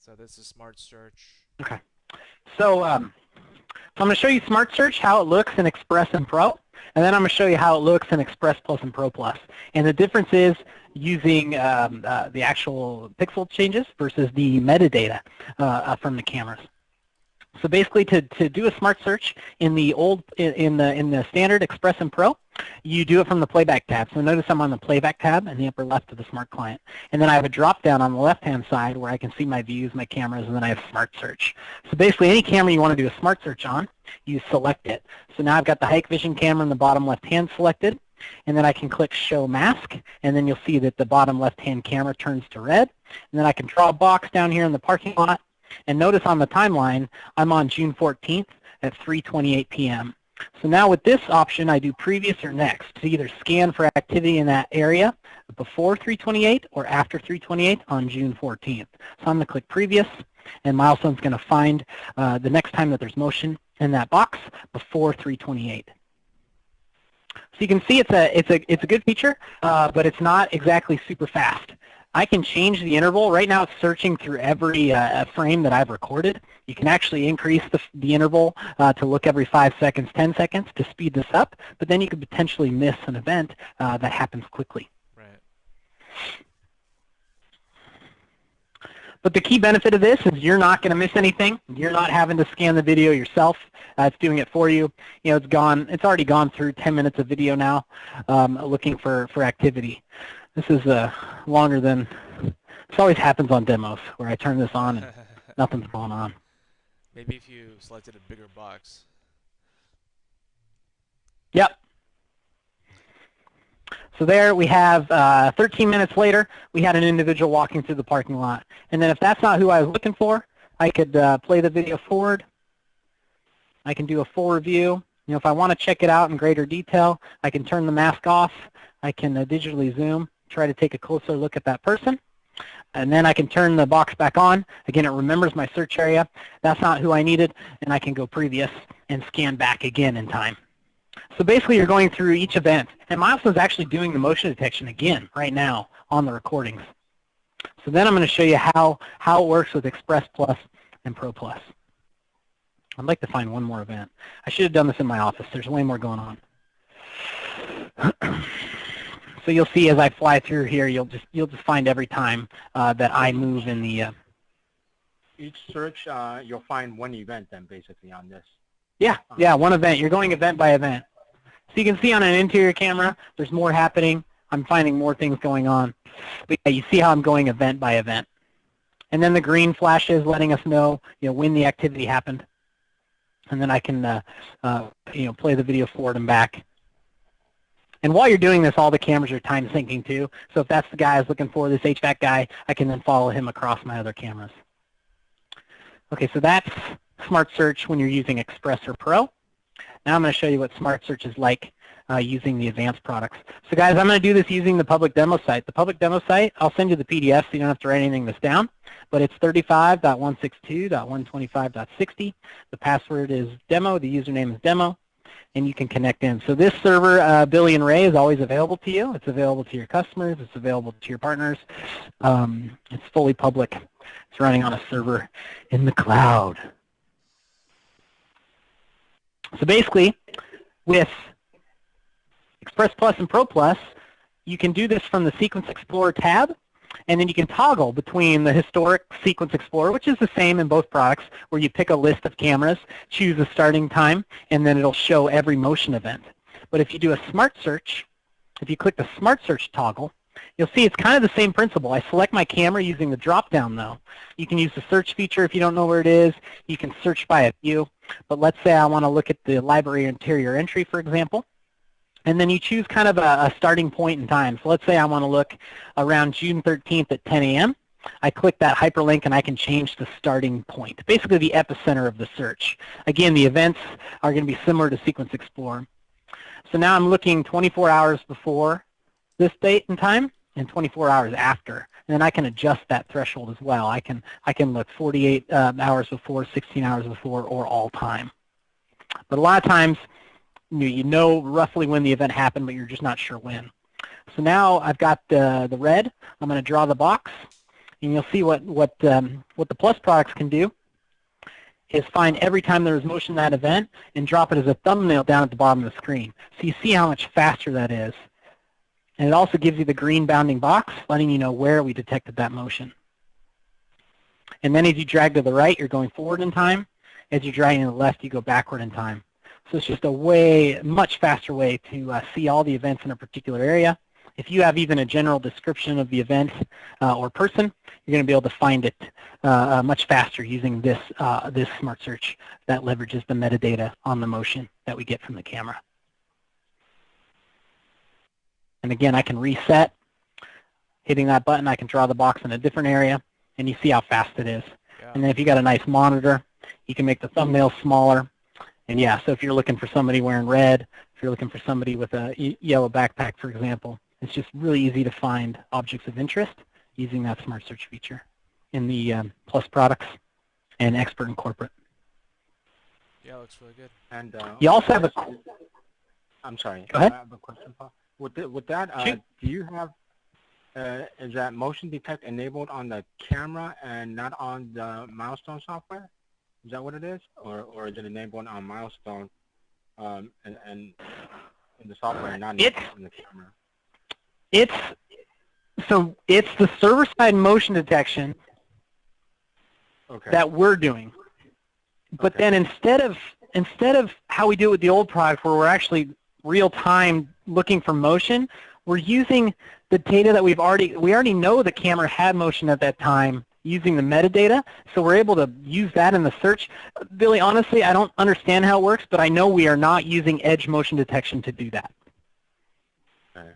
So this is Smart Search. Okay. So, I'm going to show you Smart Search, how it looks in Express and Pro, and then I'm going to show you how it looks in Express Plus and Pro Plus. And the difference is using the actual pixel changes versus the metadata from the cameras. So basically, to do a Smart Search in the standard Express and Pro, you do it from the Playback tab. So notice I'm on the Playback tab in the upper left of the Smart Client. And then I have a drop-down on the left-hand side where I can see my views, my cameras, and then I have Smart Search. So basically, any camera you want to do a Smart Search on, you select it. So now I've got the Hikvision camera in the bottom left-hand selected, and then I can click Show Mask, and then you'll see that the bottom left-hand camera turns to red. And then I can draw a box down here in the parking lot. And notice on the timeline, I'm on June 14th at 3:28 p.m. So now with this option, I do previous or next to either scan for activity in that area before 3:28 or after 3:28 on June 14th. So I'm going to click previous, and Milestone's going to find the next time that there's motion in that box before 3:28. So you can see it's a good feature, but it's not exactly super fast. I can change the interval. Right now it's searching through every frame that I've recorded. You can actually increase the interval to look every 5 seconds, 10 seconds to speed this up, but then you could potentially miss an event that happens quickly. Right. But the key benefit of this is you're not going to miss anything. You're not having to scan the video yourself. It's doing it for you. You know, it's already gone through 10 minutes of video now looking for activity. This is longer than, this always happens on demos where I turn this on and nothing's going on. Maybe if you selected a bigger box. Yep. So there we have 13 minutes later, we had an individual walking through the parking lot. And then if that's not who I was looking for, I could play the video forward. I can do a full review. You know, if I want to check it out in greater detail, I can turn the mask off. I can digitally zoom, try to take a closer look at that person. And then I can turn the box back on. Again, it remembers my search area. That's not who I needed, and I can go previous and scan back again in time. So basically, you're going through each event. And Milestone's actually doing the motion detection again right now on the recordings. So then I'm going to show you how it works with Express Plus and Pro Plus. I'd like to find one more event. I should have done this in my office. There's way more going on. So you'll see as I fly through here, you'll just find every time that I move in the. Each search, you'll find one event then basically on this. Yeah, one event. You're going event by event. So you can see on an interior camera, there's more happening. I'm finding more things going on. But yeah, you see how I'm going event by event. And then the green flashes letting us know, when the activity happened. And then I can, play the video forward and back. And while you're doing this, all the cameras are time syncing too. So if that's the guy I was looking for, this HVAC guy, I can then follow him across my other cameras. Okay, so that's Smart Search when you're using Express or Pro. Now I'm going to show you what Smart Search is like using the advanced products. So guys, I'm going to do this using the public demo site. The public demo site, I'll send you the PDF so you don't have to write anything this down. But it's 35.162.125.60. The password is demo. The username is demo. And you can connect in. So this server, Billy and Ray, is always available to you. It's available to your customers. It's available to your partners. It's fully public. It's running on a server in the cloud. So basically, with Express Plus and Pro Plus, you can do this from the Sequence Explorer tab. And then you can toggle between the historic Sequence Explorer, which is the same in both products, where you pick a list of cameras, choose a starting time, and then it'll show every motion event. But if you do a Smart Search, if you click the Smart Search toggle, you'll see it's kind of the same principle. I select my camera using the drop-down, though. You can use the search feature if you don't know where it is. You can search by a view. But let's say I want to look at the library interior entry, for example. And then you choose kind of a starting point in time. So let's say I want to look around June 13th at 10 a.m. I click that hyperlink and I can change the starting point, basically the epicenter of the search. Again, the events are going to be similar to Sequence Explorer. So now I'm looking 24 hours before this date and time and 24 hours after. And then I can adjust that threshold as well. I can look 48 hours before, 16 hours before, or all time. But a lot of times, you know roughly when the event happened, but you're just not sure when. So now I've got the red. I'm going to draw the box. And you'll see what the plus products can do is find every time there is motion in that event and drop it as a thumbnail down at the bottom of the screen. So you see how much faster that is. And it also gives you the green bounding box, letting you know where we detected that motion. And then as you drag to the right, you're going forward in time. As you're dragging to the left, you go backward in time. So it's just a much faster way to see all the events in a particular area. If you have even a general description of the event or person, you're going to be able to find it much faster using this smart search that leverages the metadata on the motion that we get from the camera. And again, I can reset. Hitting that button, I can draw the box in a different area, and you see how fast it is. Yeah. And then if you got a nice monitor, you can make the thumbnail smaller. And yeah, so if you're looking for somebody wearing red, if you're looking for somebody with a yellow backpack, for example, it's just really easy to find objects of interest using that smart search feature in the Plus products and Expert and Corporate. Yeah, it looks really good. And you also have a... I'm sorry. Go ahead. I have a question, Paul. With that, do you have, is that motion detect enabled on the camera and not on the Milestone software? Is that what it is? Or is it enabled on Milestone and in the software and not in the camera? It's the server-side motion detection that we're doing. But then instead of how we do it with the old product where we're actually real-time looking for motion, we're using the data that we already know the camera had motion at that time using the metadata, so we're able to use that in the search. Billy, honestly, I don't understand how it works, but I know we are not using edge motion detection to do that. Okay.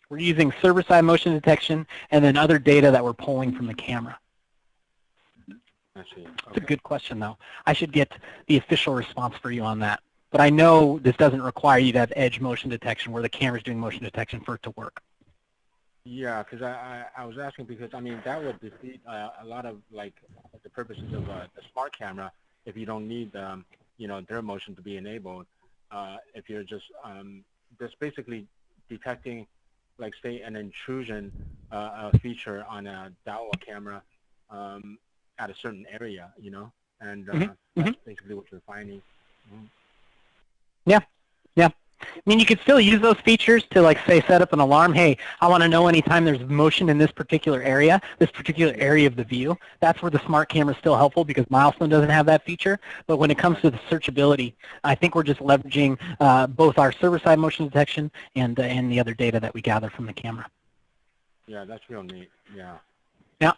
We're using server-side motion detection and then other data that we're pulling from the camera. I see. Okay. It's a good question, though. I should get the official response for you on that. But I know this doesn't require you to have edge motion detection where the camera's doing motion detection for it to work. Yeah, because I was asking because, I mean, that would defeat a lot of, like, the purposes of the smart camera if you don't need, you know, their motion to be enabled. If you're just basically detecting, like, say, an intrusion feature on a Dahua camera at a certain area, you know, and that's basically what you're finding. Yeah, yeah. I mean, you could still use those features to, like, say, set up an alarm. Hey, I want to know anytime there's motion in this particular area of the view. That's where the smart camera is still helpful because Milestone doesn't have that feature. But when it comes to the searchability, I think we're just leveraging both our server-side motion detection and the other data that we gather from the camera. Yeah, that's real neat. Yeah. Yeah.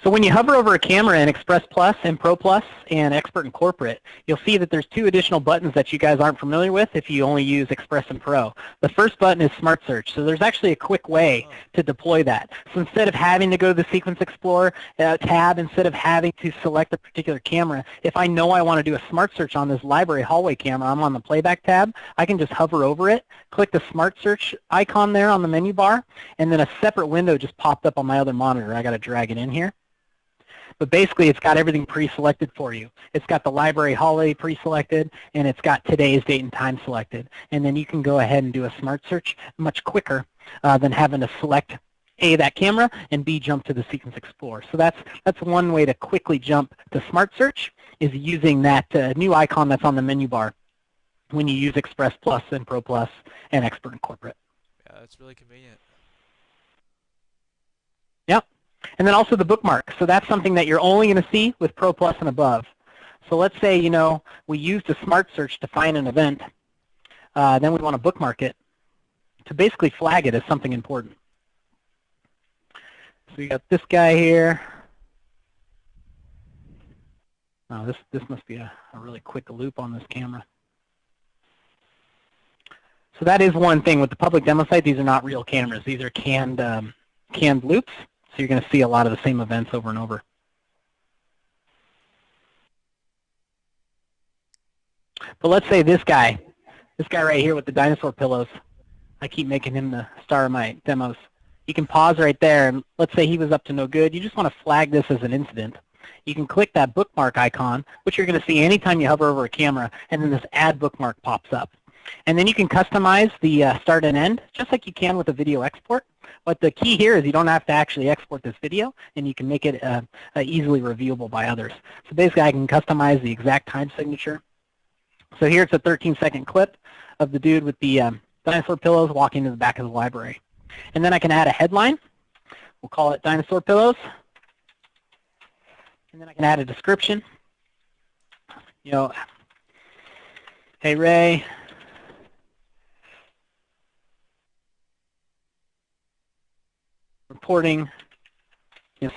So when you hover over a camera in Express Plus and Pro Plus and Expert and Corporate, you'll see that there's two additional buttons that you guys aren't familiar with if you only use Express and Pro. The first button is Smart Search, so there's actually a quick way to deploy that. So instead of having to go to the Sequence Explorer tab, instead of having to select a particular camera, if I know I want to do a Smart Search on this library hallway camera, I'm on the Playback tab, I can just hover over it, click the Smart Search icon there on the menu bar, and then a separate window just popped up on my other monitor. I got to drag it in here. But basically, it's got everything pre-selected for you. It's got the library hallway pre-selected, and it's got today's date and time selected. And then you can go ahead and do a smart search much quicker than having to select A, that camera, and B, jump to the Sequence Explorer. So that's one way to quickly jump to smart search, is using that new icon that's on the menu bar when you use Express Plus and Pro Plus and Expert and Corporate. Yeah, that's really convenient. Yep. And then also the bookmark. So that's something that you're only going to see with Pro Plus and above. So let's say, you know, we used a smart search to find an event. Then we want to bookmark it to basically flag it as something important. So we got this guy here. Oh, this must be a really quick loop on this camera. So that is one thing with the public demo site. These are not real cameras. These are canned loops. So you're going to see a lot of the same events over and over. But let's say this guy right here with the dinosaur pillows, I keep making him the star of my demos. You can pause right there, and let's say he was up to no good. You just want to flag this as an incident. You can click that bookmark icon, which you're going to see anytime you hover over a camera, and then this add bookmark pops up. And then you can customize the start and end, just like you can with a video export. But the key here is you don't have to actually export this video, and you can make it easily reviewable by others. So basically, I can customize the exact time signature. So here it's a 13-second clip of the dude with the dinosaur pillows walking to the back of the library. And then I can add a headline. We'll call it Dinosaur Pillows. And then I can add a description. You know, hey, Ray. Reporting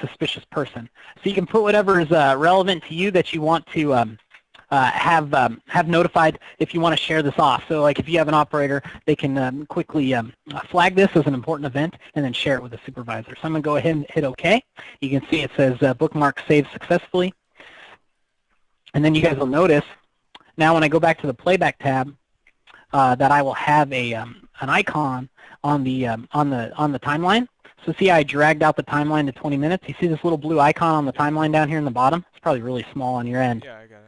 suspicious person. So you can put whatever is relevant to you that you want to have notified if you want to share this off. So like if you have an operator, they can quickly flag this as an important event and then share it with a supervisor. So I'm going to go ahead and hit OK. You can see it says bookmark saved successfully. And then you guys will notice now when I go back to the playback tab that I will have a an icon on the timeline. So see how I dragged out the timeline to 20 minutes? You see this little blue icon on the timeline down here in the bottom? It's probably really small on your end. Yeah, I got it.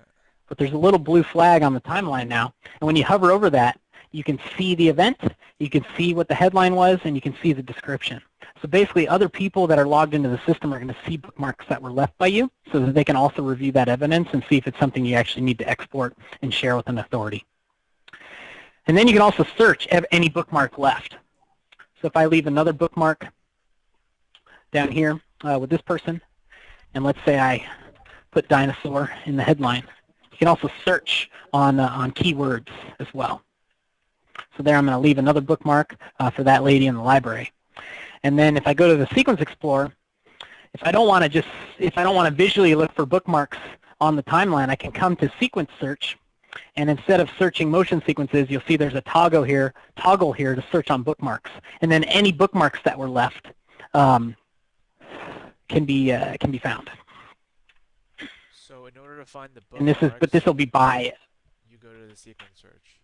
But there's a little blue flag on the timeline now. And when you hover over that, you can see the event, you can see what the headline was, and you can see the description. So basically, other people that are logged into the system are going to see bookmarks that were left by you so that they can also review that evidence and see if it's something you actually need to export and share with an authority. And then you can also search any bookmark left. So if I leave another bookmark down here with this person, and let's say I put dinosaur in the headline, you can also search on keywords as well. So there I'm going to leave another bookmark for that lady in the library. And then if I go to the Sequence Explorer, if I don't want to visually look for bookmarks on the timeline, I can come to Sequence Search, and instead of searching motion sequences, you'll see there's a toggle here to search on bookmarks. And then any bookmarks that were left can be found. So in order to find the And bookmarks, this will be by. you go to the sequence search,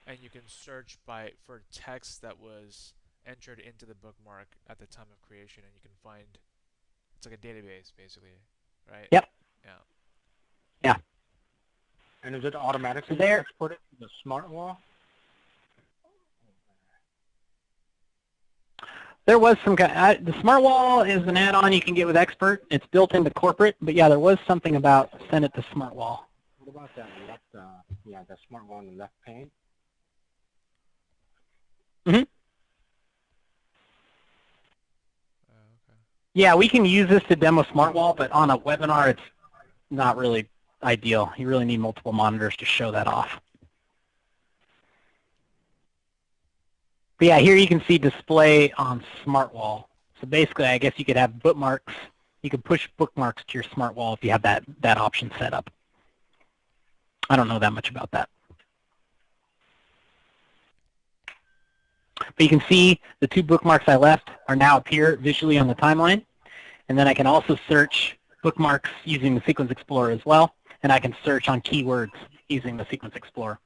and you can search for text that was entered into the bookmark at the time of creation, and you can find, it's like a database basically, right? Yep. Yeah. Yeah. And is it automatically There. exported to the smart wall? There was some kind. The Smart Wall is an add-on you can get with Expert. It's built into corporate, but yeah, there was something about send it to Smart Wall. What about that left, yeah, the smart wall in the left pane? Mm-hmm. Okay. Yeah, we can use this to demo Smart Wall, but on a webinar, it's not really ideal. You really need multiple monitors to show that off. But yeah, here you can see display on Smart Wall. So basically, I guess you could have bookmarks. You could push bookmarks to your Smart Wall if you have that option set up. I don't know that much about that. But you can see the two bookmarks I left are now appear visually on the timeline. And then I can also search bookmarks using the Sequence Explorer as well. And I can search on keywords using the Sequence Explorer.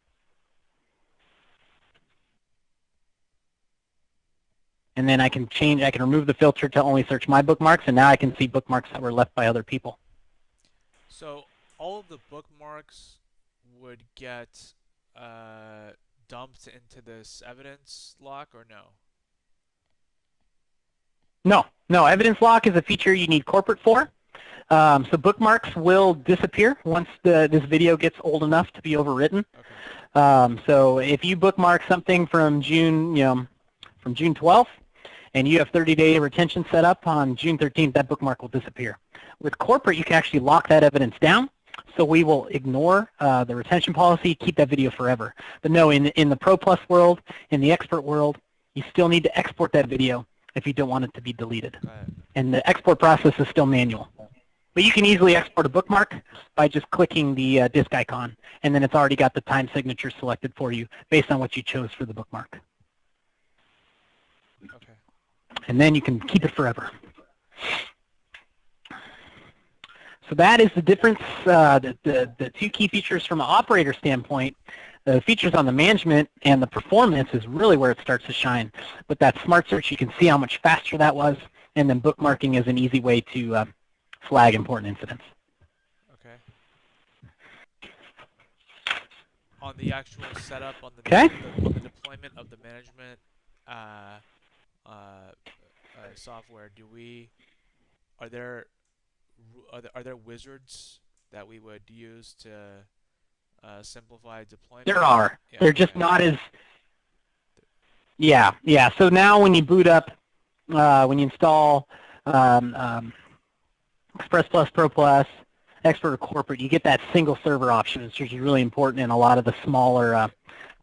And then I can remove the filter to only search my bookmarks, and now I can see bookmarks that were left by other people. So all of the bookmarks would get dumped into this evidence lock, or no? No, evidence lock is a feature you need corporate for. So bookmarks will disappear once this video gets old enough to be overwritten. Okay. So if you bookmark something from June 12th, and you have 30-day retention set up on June 13th, that bookmark will disappear. With corporate, you can actually lock that evidence down. So we will ignore the retention policy, keep that video forever. But no, in the Pro Plus world, in the Expert world, you still need to export that video if you don't want it to be deleted. Right. And the export process is still manual. But you can easily export a bookmark by just clicking the disk icon, and then it's already got the time signature selected for you based on what you chose for the bookmark. Okay. And then you can keep it forever. So that is the difference, the two key features from an operator standpoint. The features on the management and the performance is really where it starts to shine. With that smart search, you can see how much faster that was, and then bookmarking is an easy way to flag important incidents. Okay. On the actual setup, on the, Okay. on the deployment of the management software, are there are there wizards that we would use to simplify There deployment? are. Yeah. They're just Okay. not as, yeah, yeah. So now when you boot up, when you install um, um, Express Plus, Pro Plus, Expert or Corporate, you get that single server option, which is really important in a lot of the smaller,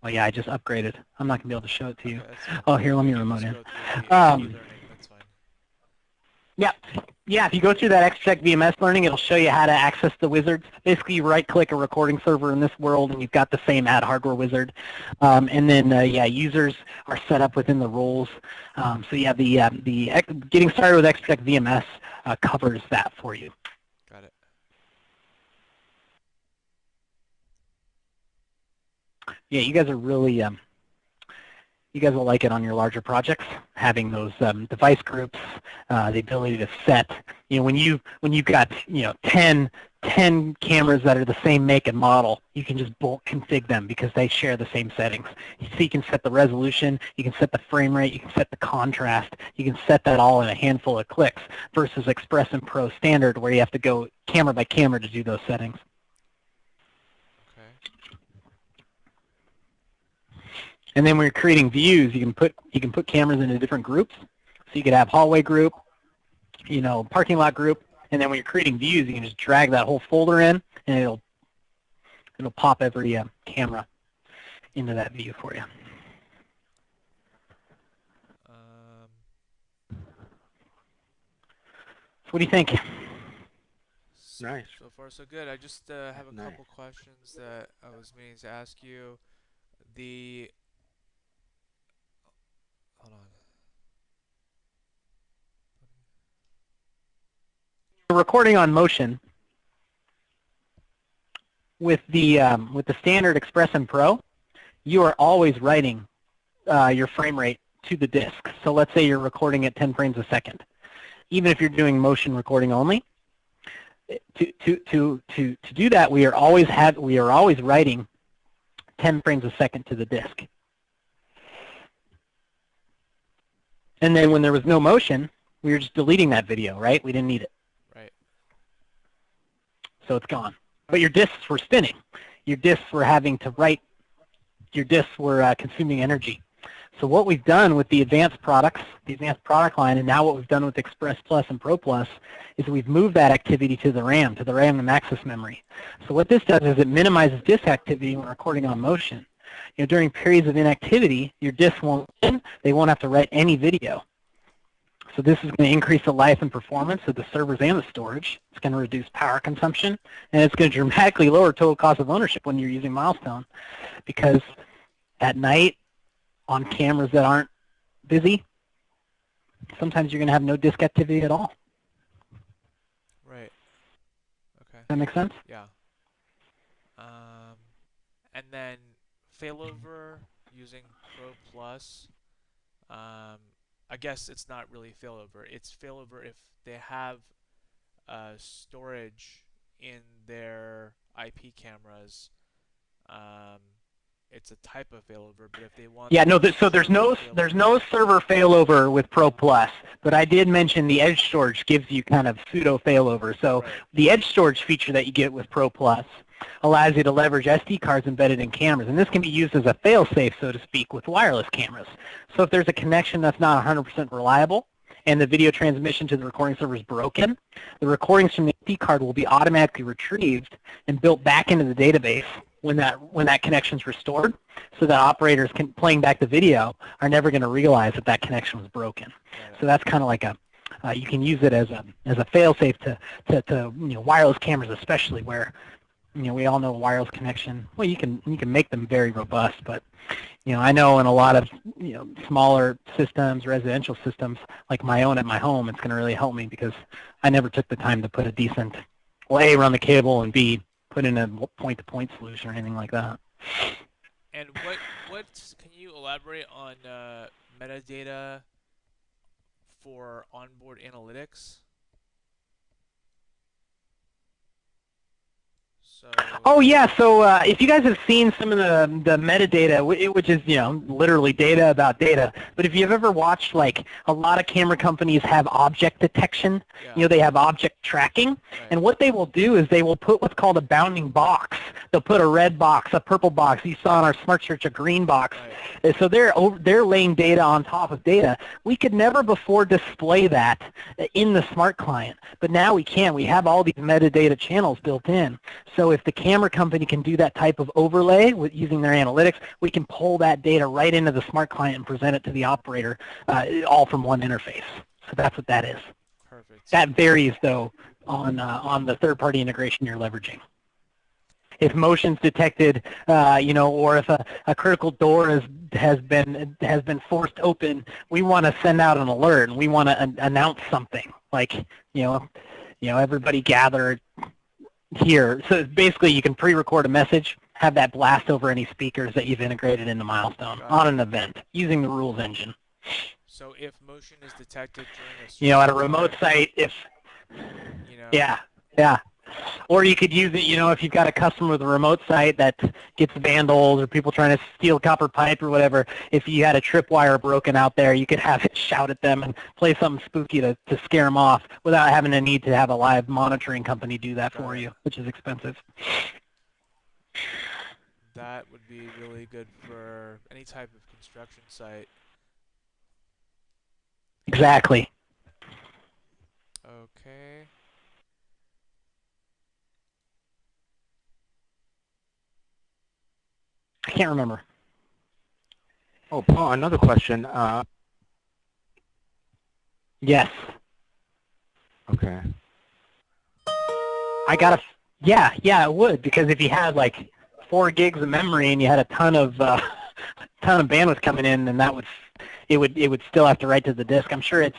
well, yeah, I just upgraded. I'm not going to be able to show it to you. Okay, that's fine. Oh, here, let We me can remote just in. go through the Um, e-learning. That's fine. yeah, yeah, if you go through that XProtect VMS learning, it'll show you how to access the wizards. Basically, you right-click a recording server in this world, and you've got the same add hardware wizard. And then, yeah, users are set up within the roles. So yeah, the getting started with XProtect VMS covers that for you. Got it. Yeah, you guys are really, you guys will like it on your larger projects, having those device groups, the ability to set, when you've got, 10 cameras that are the same make and model, you can just bulk config them because they share the same settings. So you can set the resolution, you can set the frame rate, you can set the contrast, you can set that all in a handful of clicks versus Express and Pro Standard where you have to go camera by camera to do those settings. Okay. And then when you're creating views, you can put cameras into different groups. So you could have hallway group, parking lot group, and then when you're creating views, you can just drag that whole folder in, and it'll pop every camera into that view for you. So what do you think? Nice. So far, so good. I just have a Nice. couple questions that I was meaning to ask you. The Hold on. Recording on motion with the standard Express and Pro, you are always writing your frame rate to the disk. So let's say you're recording at 10 frames a second. Even if you're doing motion recording only, to do that, we are always writing 10 frames a second to the disk. And then when there was no motion, we were just deleting that video, right? We didn't need it. Right. So it's gone. But your disks were spinning. Your disks were having to write. Your disks were consuming energy. So what we've done with the advanced products, the advanced product line, and now what we've done with Express Plus and Pro Plus is we've moved that activity to the RAM and access memory. So what this does is it minimizes disk activity when recording on motion. During periods of inactivity, your disks won't spin. They won't have to write any video. So this is going to increase the life and performance of the servers and the storage. It's going to reduce power consumption, and it's going to dramatically lower total cost of ownership when you're using Milestone, because at night, on cameras that aren't busy, sometimes you're going to have no disk activity at all. Right. Okay. Does that make sense? Yeah. And then failover using Pro Plus. I guess it's not really failover. It's failover if they have storage in their IP cameras. It's a type of failover, but if they want, Yeah, no. So there's no server failover with Pro Plus, but I did mention the edge storage gives you kind of pseudo failover. So right. The edge storage feature that you get with Pro Plus allows you to leverage SD cards embedded in cameras, and this can be used as a fail-safe, so to speak, with wireless cameras. So if there's a connection that's not 100% reliable, and the video transmission to the recording server is broken, the recordings from the SD card will be automatically retrieved and built back into the database when that connection is restored, so that operators playing back the video are never going to realize that that connection was broken. So that's kind of like you can use it as a fail-safe to wireless cameras, especially where we all know wireless connection. Well, you can make them very robust, but I know in a lot of smaller systems, residential systems like my own at my home, it's going to really help me because I never took the time to put a decent, well, A, run the cable, and B, put in a point-to-point solution or anything like that. And what can you elaborate on metadata for onboard analytics? So. Oh yeah, so if you guys have seen some of the metadata, which is literally data about data, but if you've ever watched like a lot of camera companies have object detection, Yeah. they have object tracking, Right. and what they will do is they will put what's called a bounding box. They'll put a red box, a purple box. You saw in our Smart Search a green box. Right. So they're laying data on top of data. We could never before display that in the Smart Client, but now we can. We have all these metadata channels built in. So if the camera company can do that type of overlay with using their analytics, we can pull that data right into the Smart Client and present it to the operator, all from one interface. So that's what that is. Perfect. That varies though on the third-party integration you're leveraging. If motion's detected, or if a critical door has been forced open, we want to send out an alert and we want to announce something like, everybody gather here. So basically, you can pre-record a message, have that blast over any speakers that you've integrated into Milestone on an event using the rules engine. So if motion is detected during a at a remote site, yeah. Or you could use it, if you've got a customer with a remote site that gets vandals or people trying to steal copper pipe or whatever, if you had a tripwire broken out there, you could have it shout at them and play something spooky to scare them off without having to need to have a live monitoring company do that for you, which is expensive. That would be really good for any type of construction site. Exactly. Okay. I can't remember. Oh, Paul, another question. Yes. Okay. I got a, yeah, it would, because if you had like 4 gigs of memory and you had a ton of bandwidth coming in, then it would still have to write to the disk. I'm sure it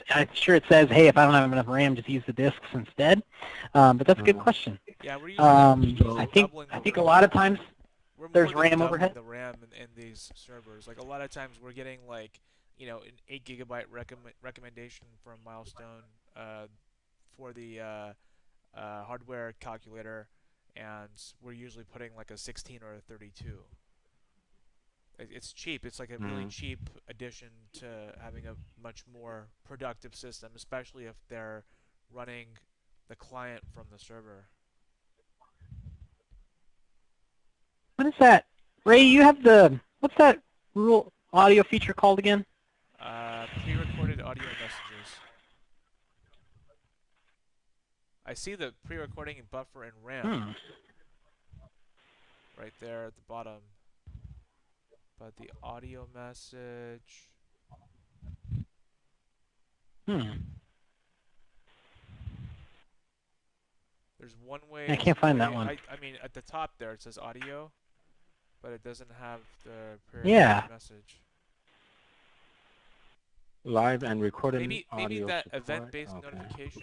says, hey, if I don't have enough RAM, just use the disks instead. But that's a good question. Yeah, we're usually I think a lot of times there's RAM overhead. The RAM in these servers. Like a lot of times we're getting like, an 8 gigabyte recommendation from Milestone for the hardware calculator, and we're usually putting like a 16 or a 32. It's cheap. It's like a really cheap addition to having a much more productive system, especially if they're running the client from the server. What is that? Ray, you have what's that rule audio feature called again? Pre-recorded audio messages. I see the pre-recording buffer and RAM right there at the bottom. But the audio message... There's one way... I can't find that one. I mean, at the top there it says audio, but it doesn't have the pre-recorded message. Live and recorded audio maybe that support. event-based notification.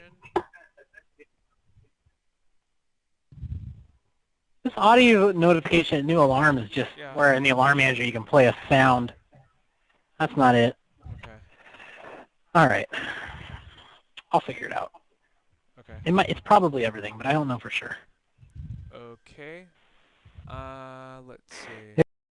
This audio notification new alarm is just where in the alarm manager you can play a sound. That's not it. Okay. All right. I'll figure it out. Okay. It's probably everything, but I don't know for sure. Okay. Let's see.